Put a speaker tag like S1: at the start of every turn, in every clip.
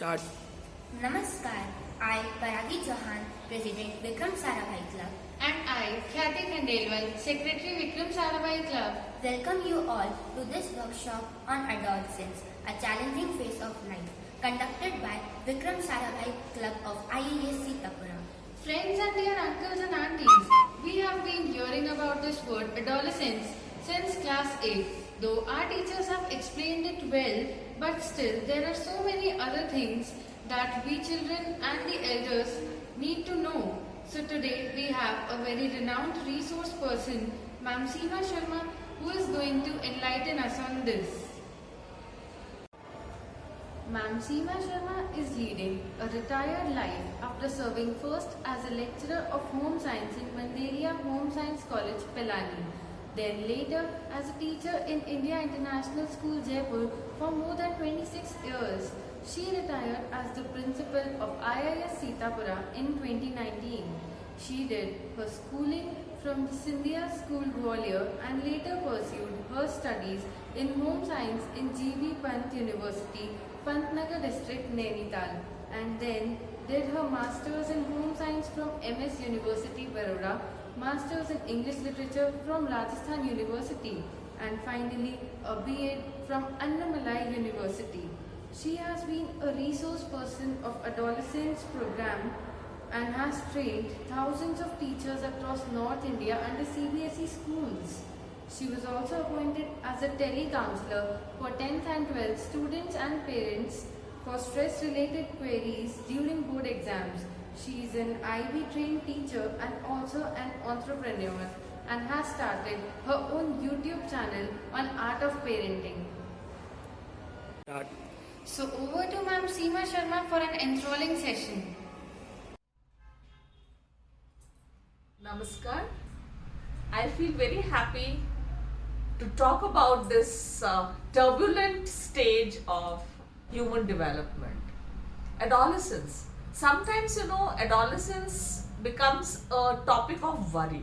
S1: Start.
S2: Namaskar, I, Paragi Chauhan, President Vikram Sarabhai Club,
S3: And I, Khyati Khandelwal, Secretary Vikram Sarabhai Club.
S2: welcome you all to this workshop on adolescence, a challenging phase of life, conducted by Vikram Sarabhai Club of IAS Sitapura.
S3: Friends and dear uncles and aunties, we have been hearing about this word adolescence since class 8. Though our teachers have explained it well, but still there are so many other things that we children and the elders need to know. So today we have a very renowned resource person, Ma'am Seema Sharma, who is going to enlighten us on this. Ma'am Seema Sharma is leading a retired life after serving first as a lecturer of home science in Mandaria Home Science College, Pelani. Then later as a teacher in India International School, Jaipur for more than 26 years. She retired as the principal of IIS Sitapura in 2019. She did her schooling from the Scindia School, Gwalior, and later pursued her studies in home science in G.V. Pant University, Pantnagar district, Nainital, and then did her masters in home science from MS University, Baroda, masters in English literature from Rajasthan University, and finally a B.Ed from Annamalai University. She has been a resource person of adolescents program and has trained thousands of teachers across North India under CBSE schools. She was also appointed as a tele-counselor for 10th and 12th students and parents for stress-related queries during board exams. She is an IB trained teacher and also an entrepreneur and has started her own YouTube channel on art of parenting.
S1: Start.
S3: So over to Ma'am Seema Sharma for an enthralling session.
S4: Namaskar. I feel very happy to talk about this turbulent stage of human development. Adolescence. Sometimes, adolescence becomes a topic of worry,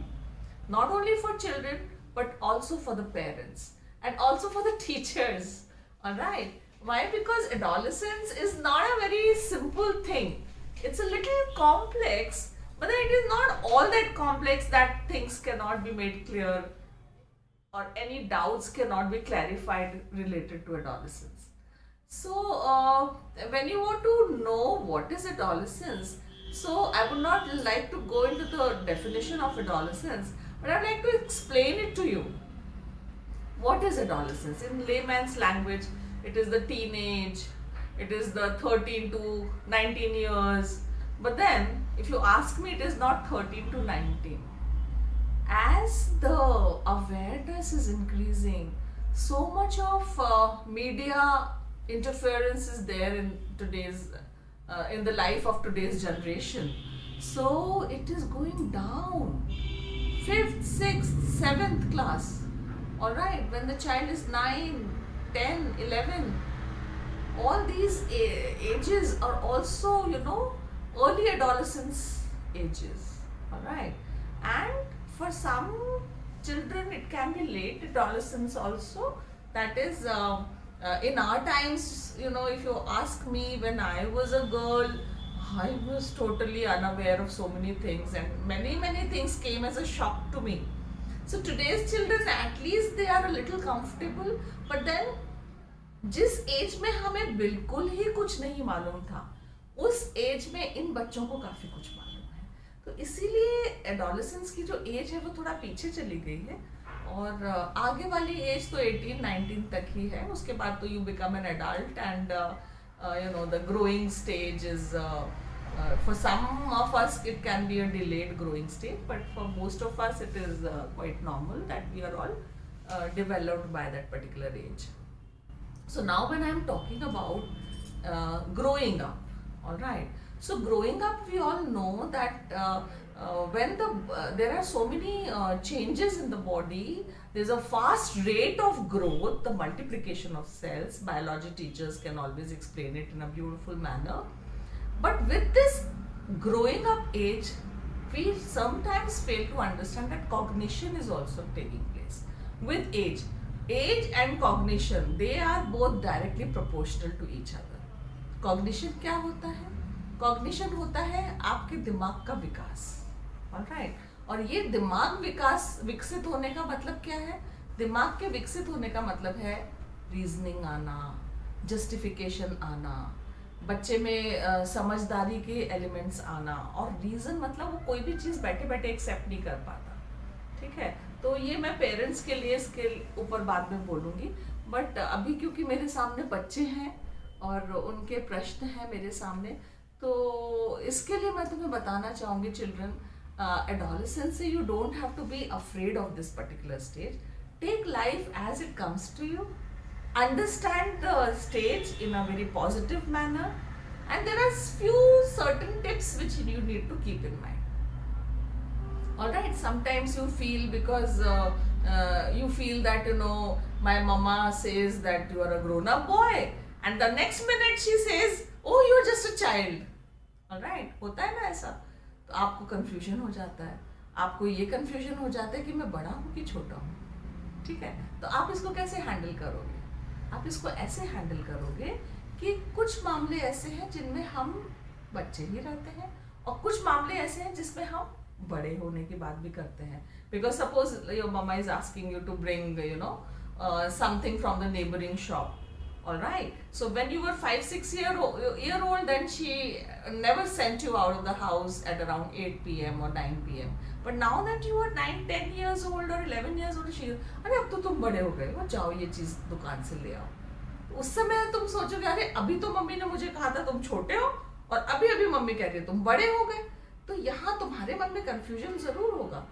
S4: not only for children but also for the parents and also for the teachers. Alright? Why? Because adolescence is not a very simple thing. It's a little complex, but then it is not all that complex that things cannot be made clear or any doubts cannot be clarified related to adolescence. So, when you want to know what is adolescence, so I would not like to go into the definition of adolescence, but I would like to explain it to you. What is adolescence? In layman's language, it is the teenage, it is the 13 to 19 years. But then, if you ask me, it is not 13 to 19. As the awareness is increasing, so much of media interference is there in today's in the life of today's generation. So it is going down. 5th, 6th, 7th class. Alright, when the child is 9, 10, 11, all these ages are also, early adolescence ages. Alright, and for some children it can be late adolescence also. That is in our times, if you ask me, when I was a girl, I was totally unaware of so many things, and many things came as a shock to me. So today's children, at least they are a little comfortable, but then जिस as में हमें बिल्कुल ही कुछ नहीं मालूम था, उस as में इन बच्चों को काफी कुछ मालूम है. तो इसीलिए एडोलेसेंस की जो एज है वो थोड़ा पीछे चली गई है, और आगे वाली एज तो 18-19 तक ही है. उसके बाद तो you become an adult and the growing stage is for some of us it can be a delayed growing stage, but for most of us it is quite normal that we are all developed by that particular age. So now when I am talking about growing up, alright, so growing up, we all know that when there are so many changes in the body, there's a fast rate of growth, the multiplication of cells. Biology teachers can always explain it in a beautiful manner. But with this growing up age, we sometimes fail to understand that cognition is also taking place with age. Age and cognition, they are both directly proportional to each other. Cognition क्या होता है? Cognition होता है आपके दिमाग का विकास, alright. और ये दिमाग विकसित होने का मतलब क्या है? दिमाग के विकसित होने का मतलब है रीजनिंग आना, जस्टिफिकेशन आना, बच्चे में समझदारी के एलिमेंट्स आना। और रीजन मतलब वो कोई भी चीज़ बैठे बैठे एक्सेप्ट नहीं कर पाता, ठीक है। तो ये मैं पेरेंट्स के लिए इसके ऊपर बाद में बोलूँगी, बट अभी क्योंकि मेरे सामने बच्चे हैं और उनके प्रश्न हैं मेरे सामने, तो इसके लिए मैं तुम्हें बताना चाहूँगी चिल्ड्रन, एडोलेसेंस से you don't have to be afraid of this particular stage. Take life as it comes to you, understand the stage in a very positive manner, and there are few certain tips which you need to keep in mind. All right, sometimes you feel because you feel that my mama says that you are a grown up boy and the next minute she says oh you are just a child. All right, होता है ना ऐसा, तो आपको confusion हो जाता है, आपको ये confusion हो जाता है कि मैं बड़ा हूँ कि छोटा हूँ, ठीक है। तो आप इसको कैसे हैंडल करोगे? आप इसको ऐसे हैंडल करोगे कि कुछ मामले ऐसे हैं जिनमें हम बच्चे ही रहते हैं और कुछ मामले ऐसे हैं जिसमें हम बड़े होने की बात भी करते हैं। Because suppose your mamma is asking you to bring something from the neighbouring shop, alright. So when you were 5-6 year old then she never sent you out of the house at around 8 p.m. or 9 p.m. But now that you are 9-10 years old or 11 years old, अरे अब तो तुम बड़े हो गए हो, जाओ ये चीज दुकान से ले आओ। उस समय तुम सोचोगे अरे अभी तो मम्मी ने मुझे कहा था तुम छोटे हो और अभी अभी मम्मी कह रही है तुम बड़े हो गए। तो यहाँ तुम्हारे मन में कंफ्यूजन जरूर होगा,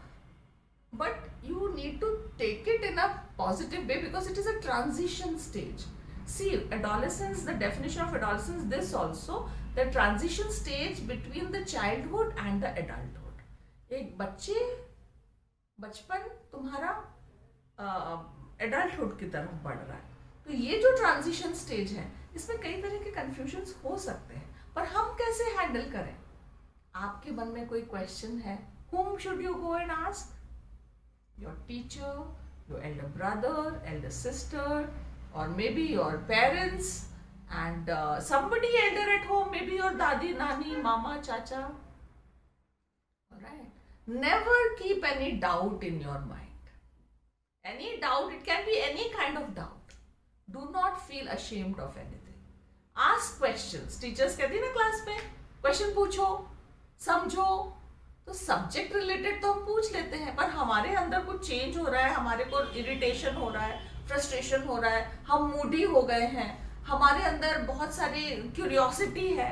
S4: but you need to take it in a positive way because it is a transition stage. See, adolescence, the definition of adolescence, this also, the transition stage between the childhood and the adulthood. एक बचपन तुम्हारा adulthood की तरफ बढ़ रहा है, तो ये जो ट्रांजिशन स्टेज है इसमें कई तरह के कंफ्यूजन्स हो सकते हैं, पर हम कैसे हैंडल करें? आपके मन में कोई क्वेश्चन है, whom should you go and ask? Your teacher, your elder brother, elder sister, or maybe your parents, and somebody elder at home, maybe your dadi, nani, mama, chacha. Alright. Never keep any doubt in your mind. Any doubt, it can be any kind of doubt. Do not feel ashamed of anything. Ask questions. Teachers कहती है ना class में, question पूछो, समझो। तो subject related तो हम पूछ लेते हैं, पर हमारे अंदर कुछ चेंज हो रहा है, हमारे को इरिटेशन हो रहा है, फ्रस्ट्रेशन हो रहा है, हम मूडी हो गए हैं, हमारे अंदर बहुत सारी क्यूरियोसिटी है,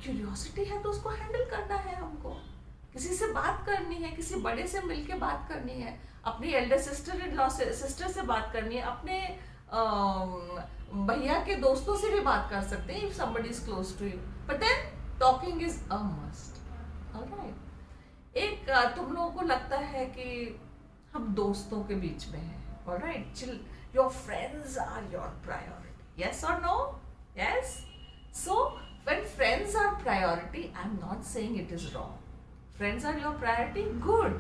S4: क्यूरियोसिटी है तो उसको हैंडल करना है हमको। किसी से बात करनी है, किसी बड़े से मिलके बात करनी है, अपनी एल्डर सिस्टर से बात करनी है, अपने भैया के दोस्तों से भी बात कर सकते हैं, if somebody is close to you, but then talking is a must. Alright. एक तुम लोगों को लगता है कि हम दोस्तों के बीच में हैं, alright, your friends are your priority, yes or no? Yes. So when friends are priority, I'm not saying it is wrong. Friends are your priority, good.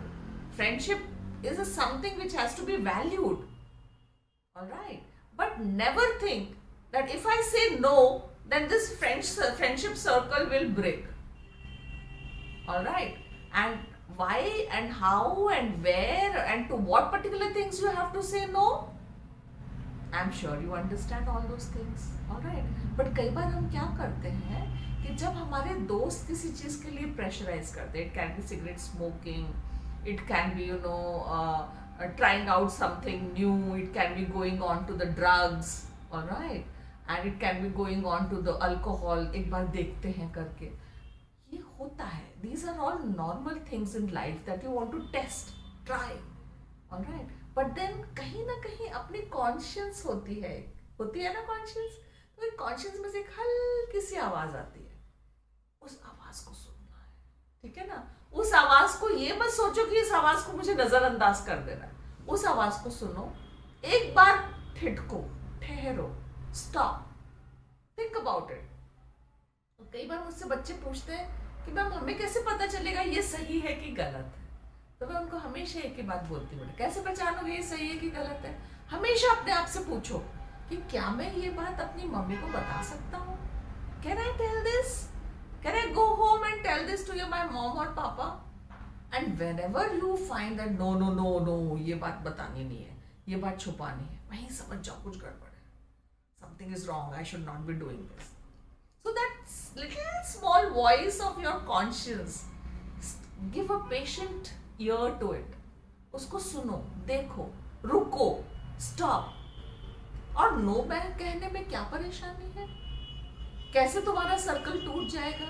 S4: Friendship is something which has to be valued, alright. But never think that if I say no, then this friendship circle will break, alright. And why and how and where and to what particular things you have to say no, I'm sure you understand all those things, alright. But कई बार हम क्या करते हैं कि जब हमारे दोस्त किसी चीज के लिए प्रेशराइज करते हैं, it can be cigarette smoking, it can be trying out something new, it can be going on to the drugs, alright, and it can be going on to the alcohol, एक बार देखते हैं करके, ये होता है। These are all normal things in life that you want to test, try, alright. But then कहीं ना कहीं अपनी conscience होती है ना conscience, तो एक conscience में से एक हल्की सी आवाज आती है, उस आवाज को सुनना है, ठीक है ना। उस आवाज को ये मत सोचो कि इस आवाज को मुझे नजरअंदाज कर देना है, उस आवाज को सुनो, एक बार ठिठको, ठहरो, स्टॉप, थिंक अबाउट इट। कई बार मुझसे बच्चे पूछते हैं कि मैम हमें कैसे पता चलेगा ये सही है कि गलत है, तो मैं उनको हमेशा एक ही बात बोलती हूँ, कैसे पहचानोगे ये सही है कि गलत है? हमेशा अपने आप से पूछो कि क्या मैं ये बात अपनी मम्मी को बता सकता हूँ, Can I tell this? Can I go home and tell this to my mom or papa? And whenever you find that no, ये बात बतानी नहीं है, ये बात छुपानी है, वहीं समझ जाओ कुछ गड़बड़ है. Something is wrong. I should not be doing this. So that little small voice of your conscience, give a patient ear to it. उसको सुनो, देखो, रुको, stop. और नो बैक कहने में क्या परेशानी है? कैसे तुम्हारा सर्कल टूट जाएगा?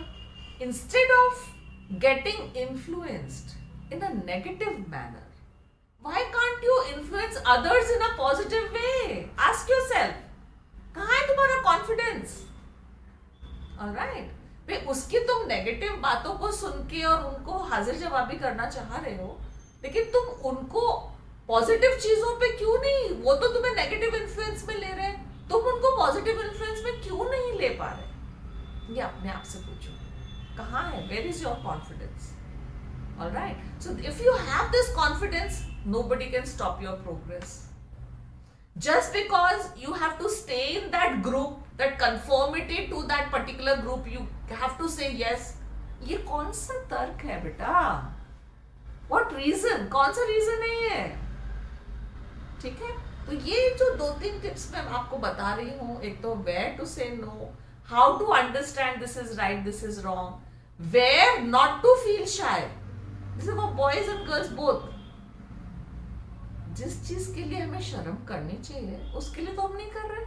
S4: Instead of getting influenced in a negative manner, why can't you influence others in a positive way? Ask yourself, कहाँ है तुम्हारा confidence? Alright, भाई उसकी तुम नेगेटिव बातों को सुन के और उनको हाजिर जवाबी करना चाह रहे हो, लेकिन तुम उनको पॉजिटिव चीजों पे क्यों नहीं? वो तो तुम्हें नेगेटिव इन्फ्लुएंस में ले रहे हैं, तुम उनको पॉजिटिव इन्फ्लुएंस में क्यों नहीं ले पा रहे? ये अपने आप से पूछो, कहाँ है? Where is your confidence? Alright, so if you have this confidence, nobody can stop your progress. Just because you have to stay in that group, that conformity to that particular group, you have to say yes. ये कौन सा तर्क है बेटा? What reason? कौन सा reason है ये? ठीक है, तो ये जो 2-3 टिप्स मैं आपको बता रही हूँ, एक तो where to say no, how to understand this is right, this is wrong, where not to feel shy. This is for boys and girls both. जिस चीज के लिए हमें शर्म करनी चाहिए उसके लिए तो हम नहीं कर रहे,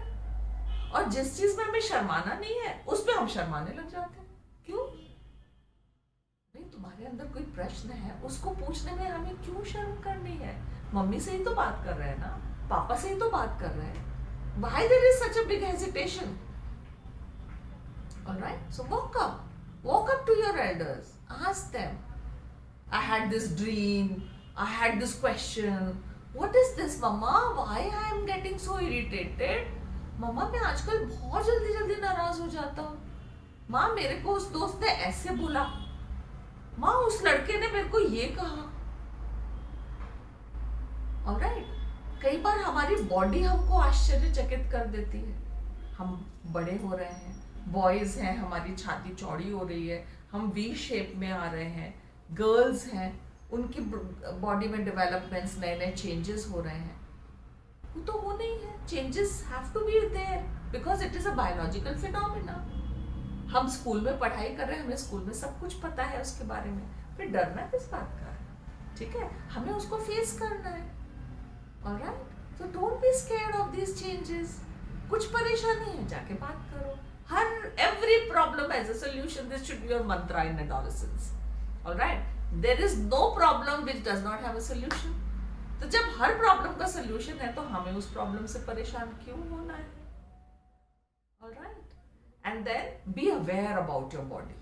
S4: और जिस चीज में हमें शर्माना नहीं है उस पे हम शर्माने लग जाते हैं. क्यों? नहीं, तुम्हारे अंदर कोई प्रश्न है, उसको पूछने में हमें क्यों शर्म करनी है? मम्मी से ही तो बात कर रहे हैं ना, पापा से ही तो बात कर रहे हैं. Why there is such a big hesitation? All right, so walk up to your elders, ask them. I had this dream, I had this question. What is this, Mama? Why I am getting so irritated? मम्मा मैं आजकल बहुत जल्दी नाराज हो जाता हूँ. माँ मेरे को उस दोस्त ने ऐसे बोला, माँ उस लड़के ने मेरे को ये कहा. ऑलराइट, कई बार हमारी बॉडी हमको आश्चर्यचकित कर देती है. हम बड़े हो रहे हैं, बॉयज हैं, हमारी छाती चौड़ी हो रही है, हम वी शेप में आ रहे हैं. गर्ल्स हैं, उनकी बॉडी में डेवलपमेंट्स, नए चेंजेस हो रहे हैं. वो तो वो नहीं है, changes have to be there because it is a biological phenomena. हम स्कूल में पढ़ाई कर रहे हैं, हमें स्कूल में सब कुछ पता है उसके बारे में, फिर डरना किस बात का है? ठीक है, हमें उसको फेस करना है. Alright, so don't be scared of this changes. कुछ परेशानी है, जाके बात करो. हर every problem has a solution. This should be your mantra in adolescence. Alright, there is no problem which does not have a solution. तो जब हर प्रॉब्लम का सोल्यूशन है तो हमें उस प्रॉब्लम से परेशान क्यों होना है? Alright, and then be aware about your body.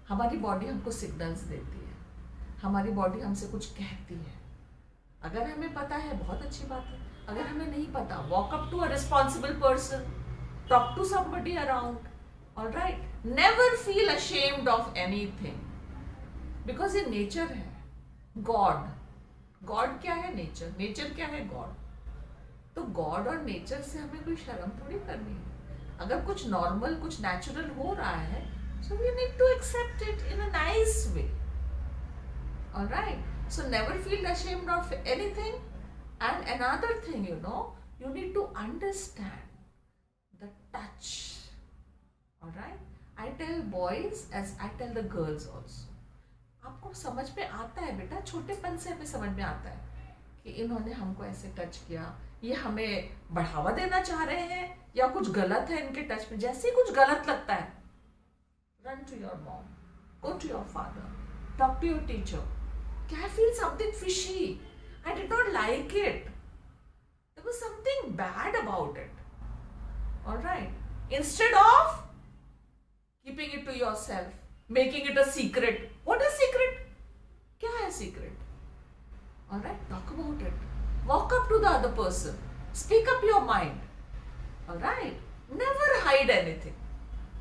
S4: हमारी बॉडी हमको सिग्नल्स देती है, हमारी बॉडी हमसे कुछ कहती है. अगर हमें पता है बहुत अच्छी बात है, अगर हमें नहीं पता, walk up to a responsible person, talk to somebody around. Alright, never feel ashamed of anything, because ये नेचर है. गॉड क्या है? नेचर क्या है? गॉड. तो गॉड और नेचर से हमें कोई शर्म थोड़ी करनी है. अगर कुछ नॉर्मल, कुछ नेचुरल हो रहा है, so we need to accept it in a nice way. Alright, so never feel ashamed of anything. And another thing, you need to understand the touch. Alright, I tell boys as I tell the girls also. आपको समझ में आता है बेटा, छोटेपन से हमें समझ में आता है कि इन्होंने हमको ऐसे टच किया, ये हमें बढ़ावा देना चाह रहे हैं या कुछ गलत है इनके टच में. जैसे ही कुछ गलत लगता है, run to your mom, go to your father, talk to your teacher. I feel something fishy. I did not like it. There was something bad about it. Alright, instead of keeping it to yourself, making it a secret. What is secret? क्या है secret? Alright, talk about it. Walk up to the other person. Speak up your mind. Alright, never hide anything.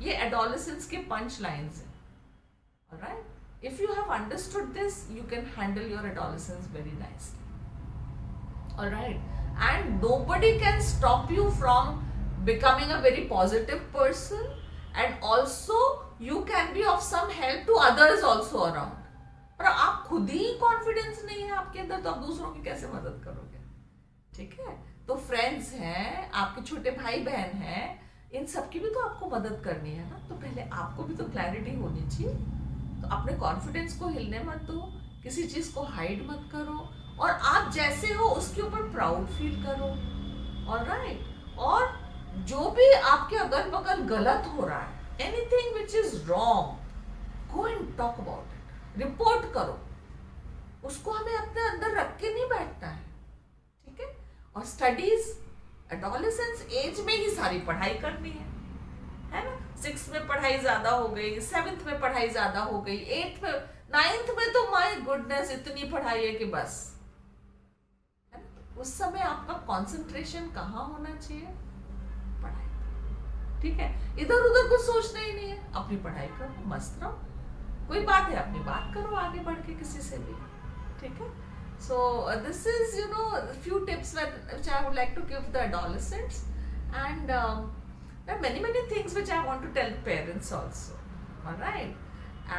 S4: ये adolescence के punch lines हैं. Alright, if you have understood this, you can handle your adolescence very nicely. Alright, and nobody can stop you from becoming a very positive person and also you can be of some help to others also around. पर आप खुद ही confidence नहीं है आपके अंदर, तो आप दूसरों की कैसे मदद करोगे? ठीक है, तो फ्रेंड्स हैं, आपके छोटे भाई बहन हैं, इन सबकी भी तो आपको मदद करनी है ना, तो पहले आपको भी तो क्लैरिटी होनी चाहिए। तो अपने कॉन्फिडेंस को हिलने मत दो, किसी चीज को हाइड मत करो, और आप जैसे हो उसके ऊपर प्राउड फील करो। ऑलराइट, और जो भी आपके अगल बगल गलत हो रहा है, anything which is wrong, go and talk about it, report करो उसको। हमें अपने अंदर रख के नहीं बैठना है, ठीक है। और स्टडीज एडोलेसेंस एज में ही सारी पढ़ाई करनी है ना। 6th में पढ़ाई ज्यादा हो गई, 7th में पढ़ाई ज्यादा हो गई, 8th में, 9th में तो माय गुडनेस इतनी पढ़ाई है कि बस, है ना। उस समय आपका कंसंट्रेशन कहाँ होना चाहिए? पढ़ाई, ठीक है। इधर उधर कुछ सोचना ही नहीं है, अपनी पढ़ाई करो, मस्त रहो। कोई बात है अपनी बात करो आगे बढ़ के किसी से भी, ठीक है। So this is, you know, a few tips which I would like to give the adolescents, and there are many things which I want to tell parents also. All right,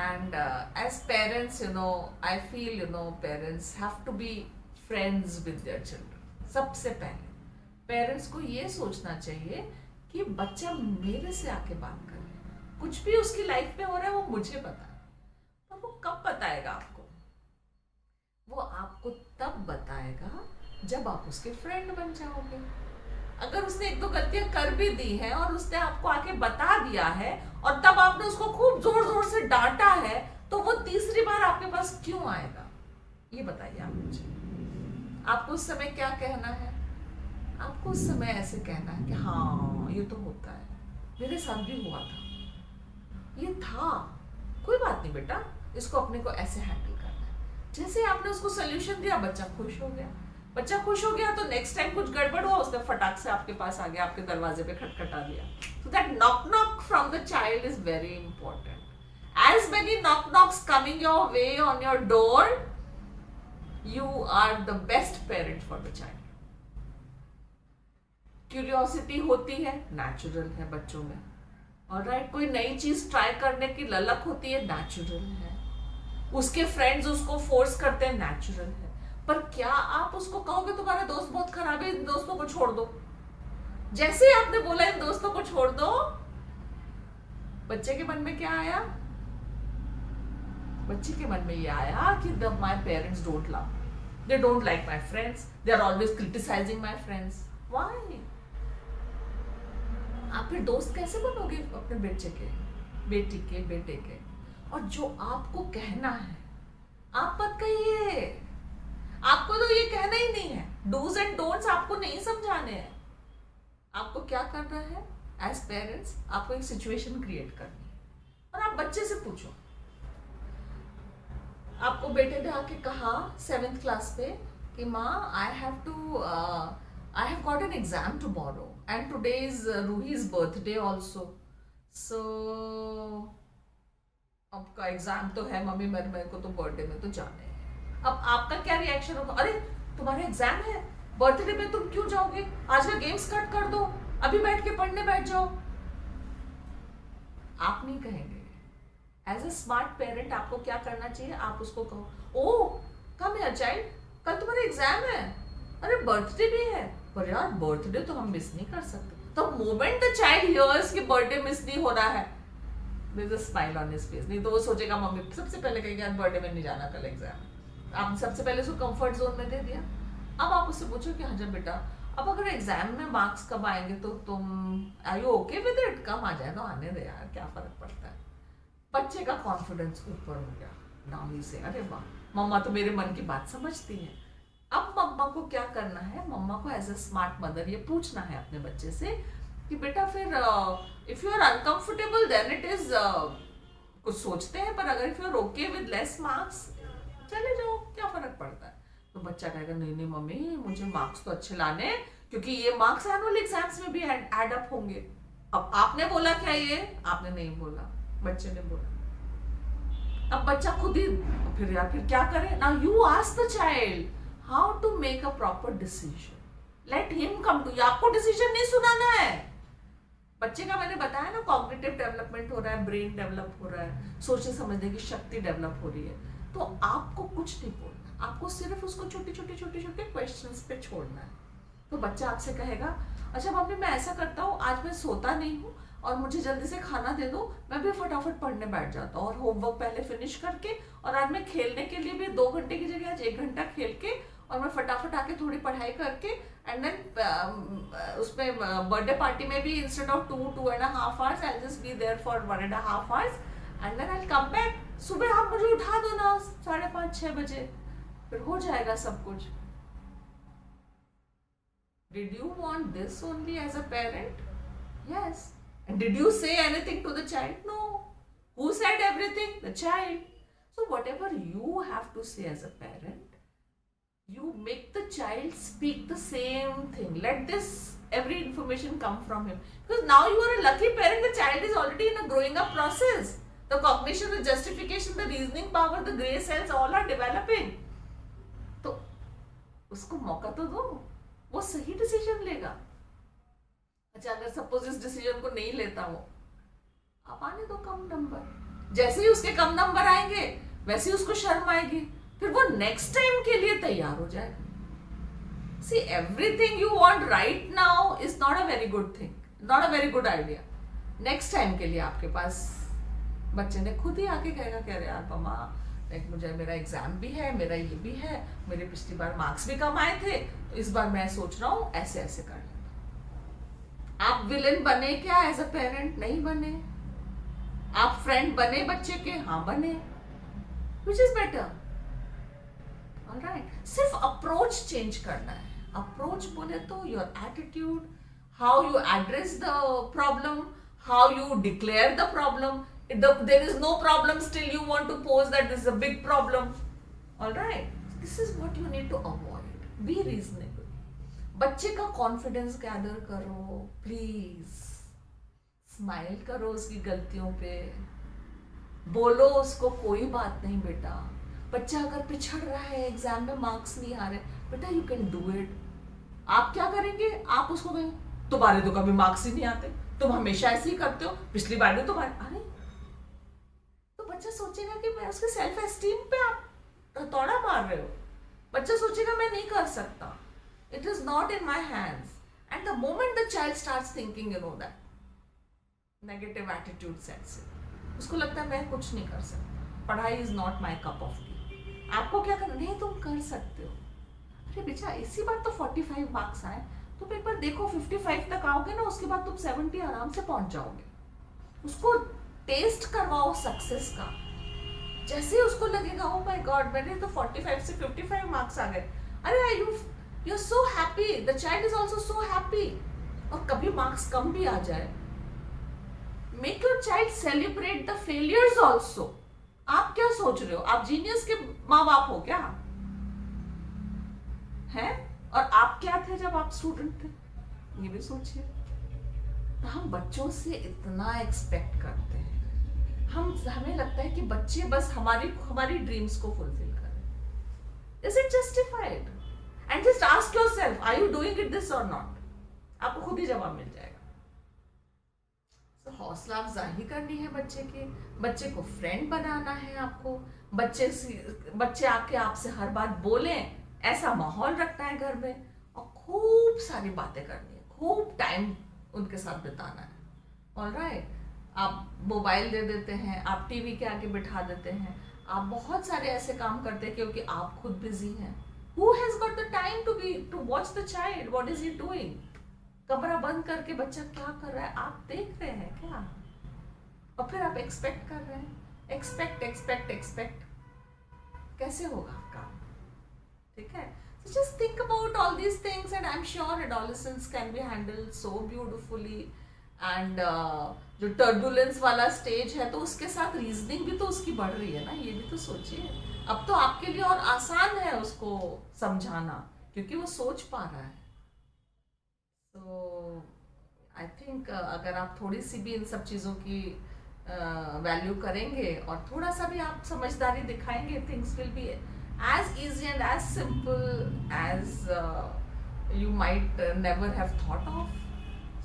S4: and as parents, you know, I feel, you know, parents have to be friends with their children. सबसे पहले parents को ये सोचना चाहिए कि बच्चा मेरे से आके बात करे, कुछ भी उसकी लाइफ में हो रहा है वो मुझे पता है, पर वो कब बताएगा आपको? वो आपको तब बताएगा जब आप उसके फ्रेंड बन जाओगे। अगर उसने 1-2 गलतियां कर भी दी हैं और उसने आपको आके बता दिया है और तब आपने उसको खूब जोर जोर से डांटा है, तो वो तीसरी बार आपके पास क्यों आएगा? ये बताइए आप मुझे। आपको उस समय क्या कहना है? आपको उस समय ऐसे कहना है कि हाँ ये तो होता है, मेरे साथ भी हुआ था, ये था, कोई बात नहीं बेटा, इसको अपने को ऐसे हैंडल करना है। जैसे आपने उसको सोल्यूशन दिया, बच्चा खुश हो गया। बच्चा खुश हो गया तो नेक्स्ट टाइम कुछ गड़बड़ हुआ, उसने फटाक से आपके पास आ गया, आपके दरवाजे पे खटखटा दिया। So that knock knock from the child is very important. As many knock knocks coming your way on your door, you are the best parent for the child. Curiosity होती है, नेचुरल है बच्चों में। ऑलराइट, कोई नई चीज try करने की ललक होती है, नेचुरल है। उसके फ्रेंड्स उसको फोर्स करते हैं, नेचुरल है। पर क्या आप उसको कहोगे तुम्हारा दोस्त बहुत खराब है, इन दोस्तों को छोड़ दो? जैसे आपने बोला इन दोस्तों को छोड़ दो, बच्चे के मन में क्या आया? बच्चे के मन में ये आया कि my parents don't love, they don't like my friends, they are always criticising my friends. Why? आप फिर दोस्त कैसे बनोगे अपने बच्चे के, बेटी के, बेटे के? और जो आपको कहना है आप मत कहिए, आपको तो ये कहना ही नहीं है। डूज एंड डोंट्स आपको नहीं समझाने हैं। आपको क्या करना है? एज पेरेंट्स आपको एक सिचुएशन क्रिएट करनी है और आप बच्चे से पूछो। आपको बेटे ने आके कहा 7th क्लास पे कि माँ I have got an exam tomorrow and today is Roohi's birthday also, so आपका एग्जाम तो है मम्मी, मेरे को तो बर्थडे में तो जाना है। अब आपका क्या रिएक्शन होगा? अरे तुम्हारा एग्जाम है, बर्थडे में तुम क्यों जाओगे? आज का गेम्स कट कर दो, अभी बैठ के पढ़ने बैठ जाओ। आप नहीं कहेंगे। एज ए स्मार्ट पेरेंट आपको क्या करना चाहिए? आप उसको कहो, ओ कम हियर चाइल्ड, कल तुम्हारा एग्जाम है, अरे बर्थडे भी है, पर यार बर्थडे तो हम मिस नहीं कर सकते। तो मोमेंट द चाइल्ड हियर्स कि बर्थडे मिस नहीं हो रहा है, there's a smile on his face। नहीं तो वो सोचेगा मम्मी सबसे पहले कहेगी यार बर्थडे में नहीं जाना, कल एग्जाम। आप सबसे पहले उसको कंफर्ट जोन में दे दिया। अब आप उससे पूछो कि हाँ जब बेटा अब अगर एग्जाम में मार्क्स कब आएंगे तो तुम are you okay with it? कम आ जाएगा, आने दे यार, क्या फर्क पड़ता है। बच्चे का कॉन्फिडेंस ऊपर हो गया, नाम ही से अरे वाह मम्मा तो मेरे मन की बात समझती है। अब मम्मा को क्या करना है? मम्मा को एज ए स्मार्ट मदर ये पूछना है अपने बच्चे से कि बेटा फिर if you are uncomfortable then it is, कुछ सोचते हैं, पर अगर if you are okay with less marks चले जाओ, क्या फर्क पड़ता है? तो बच्चा कहेगा नहीं नहीं मम्मी मुझे मार्क्स तो अच्छे लाने, क्योंकि ये मार्क्स एनुअल एग्जाम्स में भी ऐड अप होंगे। अब आपने बोला क्या? ये आपने नहीं बोला, बच्चे ने बोला। अब बच्चा खुद ही फिर क्या करे? Now you ask the child how to make a proper decision, let him come to you. आपको डिसीजन नहीं सुनाना है, बच्चे का मैंने बताया ना, कॉग्निटिव डेवलपमेंट हो रहा है, ब्रेन डेवलप हो रहा है, सोचने समझने की शक्ति डेवलप हो रही है। तो आपको कुछ नहीं बोलना, आपको सिर्फ उसको छोटे छोटे छोटे छोटे क्वेश्चंस पे छोड़ना है। तो बच्चा आपसे कहेगा, अच्छा मम्मी मैं ऐसा करता हूँ, आज मैं सोता नहीं हूँ और मुझे जल्दी से खाना दे दो, मैं भी फटाफट पढ़ने बैठ जाता हूँ और होमवर्क पहले फिनिश करके, और आज मैं खेलने के लिए भी 2 घंटे की जगह आज 1 घंटा खेल के, और मैं फटाफट आके थोड़ी पढ़ाई करके, एंड देन उसमें बर्थडे पार्टी में भी instead of 2.5 hours I just be there for 1.5 hours and then I come back. सुबह आप मुझे उठा दो ना 5:30-6 बजे, फिर हो जाएगा सब कुछ। Did you want this only as a parent? Yes. And did you say anything to the child? No. Who said everything? The child. So whatever you have to say as a parent, you make the child speak the same thing. Let this every information come from him. Because now you are a lucky parent, the child is already in a growing up process. The cognition, the justification, the reasoning power, the gray cells all are developing. तो उसको मौका तो दो, वो सही decision लेगा। अच्छा अगर सपोज इस डिसीजन को नहीं लेता वो, आप आने दो कम नंबर, जैसे ही उसके कम नंबर आएंगे वैसे ही उसको शर्म आएगी, फिर वो नेक्स्ट टाइम के लिए तैयार हो जाएगा। See everything you want right now is not a very good thing, not a very good idea. Next time के लिए आपके पास बच्चे ने खुद ही आके कहेगा कह रहे यार मम्मा लाइक मुझे मेरा एग्जाम भी है, मेरा ये भी है, मेरे पिछली बार मार्क्स भी कम आए थे, तो इस बार मैं सोच रहा हूँ ऐसे ऐसे कर लेना। आप विलेन बने क्या एज अ पेरेंट? नहीं बने। आप फ्रेंड बने बच्चे के? हाँ बने। Which is better? ऑलराइट, सिर्फ अप्रोच चेंज करना है। अप्रोच बोले तो your attitude, how you address the problem, how you declare the problem. There is no problem, still you want to pose that this is a big problem. All right, this is what you need to avoid. Be reasonable. बच्चे का confidence gather करो please, smile करो उसकी गलतियों पे, बोलो उसको कोई बात नहीं बेटा। बच्चा अगर पिछड़ रहा है, एग्जाम में मार्क्स नहीं आ रहे, बेटा यू कैन डू इट। आप क्या करेंगे? आप उसको कहेंगे तुम्हारे तो कभी मार्क्स ही नहीं आते, तुम हमेशा ऐसे ही करते हो, पिछली बार भी तुम्हारे। अरे बच्चा सोचेगा कि मैं उसके सेल्फ एस्टीम पे आप हथौड़ा मार रहे हो। बच्चा सोचेगा मैं नहीं कर सकता, it is not in my hands. And the moment the child starts thinking you know that negative attitude sets in, उसको लगता है मैं कुछ नहीं कर सकता, पढ़ाई is not my cup of T. आपको क्या करना? नहीं तुम कर सकते हो। अरे बेटा इसी बार तो 45 मार्क्स आए, तुम एक बार देखो 55 तक आओगे ना, उसके बाद तुम 70 आराम से पहुंच जाओगे। उसको टेस्ट करवाओ सक्सेस का। जैसे ही उसको लगेगा ओ माय गॉड मैंने तो 45 से 55 मार्क्स आ गए, अरे you are so happy, the child is also so happy. और कभी मार्क्स कम भी आ जाए, make your child celebrate the failures also. आप क्या सोच रहे हो आप जीनियस के माँ बाप हो क्या? हैं? और आप क्या थे जब आप स्टूडेंट थे? ये भी सोचिए। तो हम बच्चों से इतना एक्सपेक्ट करते हैं, हमें लगता है कि बच्चे बस हमारी ड्रीम्स को फुलफिल करें। Is it justified? And just ask yourself are you doing it this और नॉट? आपको खुद ही जवाब मिल जाएगा। तो हौसला अफजाई करनी है बच्चे की, बच्चे को फ्रेंड बनाना है आपको, बच्चे आके आपसे हर बात बोलें ऐसा माहौल रखना है घर में, और खूब सारी बातें करनी है, खूब टाइम उनके साथ बिताना है। ऑलराइट, आप मोबाइल दे देते हैं, आप टीवी के आगे बिठा देते हैं, आप बहुत सारे ऐसे काम करते हैं क्योंकि आप खुद बिजी हैं। Who has got the time to watch the child? What is he doing? कमरा बंद करके बच्चा क्या कर रहा है आप देख रहे हैं क्या? और फिर आप एक्सपेक्ट कर रहे हैं, एक्सपेक्ट कैसे होगा काम? ठीक है? So just think about all these things and I'm sure adolescence can be handled so beautifully. And जो टर्बुलेंस वाला स्टेज है तो उसके साथ रीजनिंग भी तो उसकी बढ़ रही है ना, ये भी तो सोचिए। अब तो आपके लिए और आसान है उसको समझाना क्योंकि वो सोच पा रहा है। तो आई थिंक अगर आप थोड़ी सी भी इन सब चीज़ों की वैल्यू करेंगे और थोड़ा सा भी आप समझदारी दिखाएंगे, things will be as easy and as simple as you might never have thought of.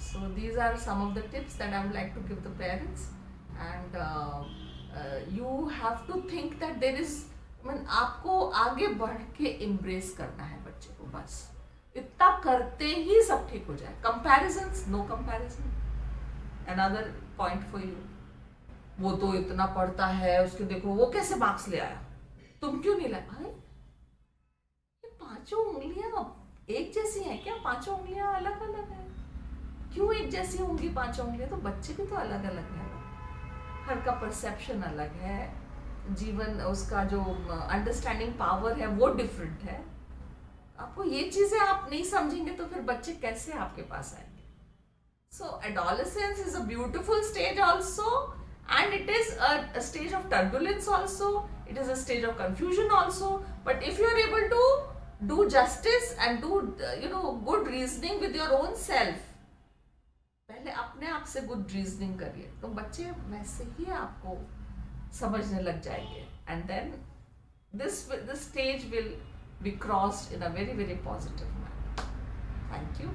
S4: So these are some of the tips that I would like to give the parents, and you have to think that there is, आपको आगे बढ़ के embrace करना है बच्चे को, बस इतना करते ही सब ठीक हो जाए. Comparisons, no comparison. Another point for you. वो तो इतना पढ़ता है, उसके देखो वो कैसे मार्क्स ले आया, तुम क्यों नहीं लाए? अरे ये पांचों उंगलियां एक जैसी हैं क्या? पांचों उंगलियां अलग अलग हैं. क्यों एक जैसी होंगी पांचों उंगलियां? तो बच्चे भी तो अलग अलग है ना, हर का परसेप्शन अलग है, जीवन उसका जो अंडरस्टैंडिंग पावर है वो डिफरेंट है. आपको ये चीजें आप नहीं समझेंगे तो फिर बच्चे कैसे आपके पास आएंगे? So adolescence is a beautiful stage also, and it is a stage of turbulence also, it is a stage of confusion also, but if you are able to do justice and do good reasoning with your own self, पहले अपने आप से good reasoning करिए तो बच्चे वैसे ही आपको समझने लग जाएंगे, and then this stage will be crossed in a very very positive manner. Thank you.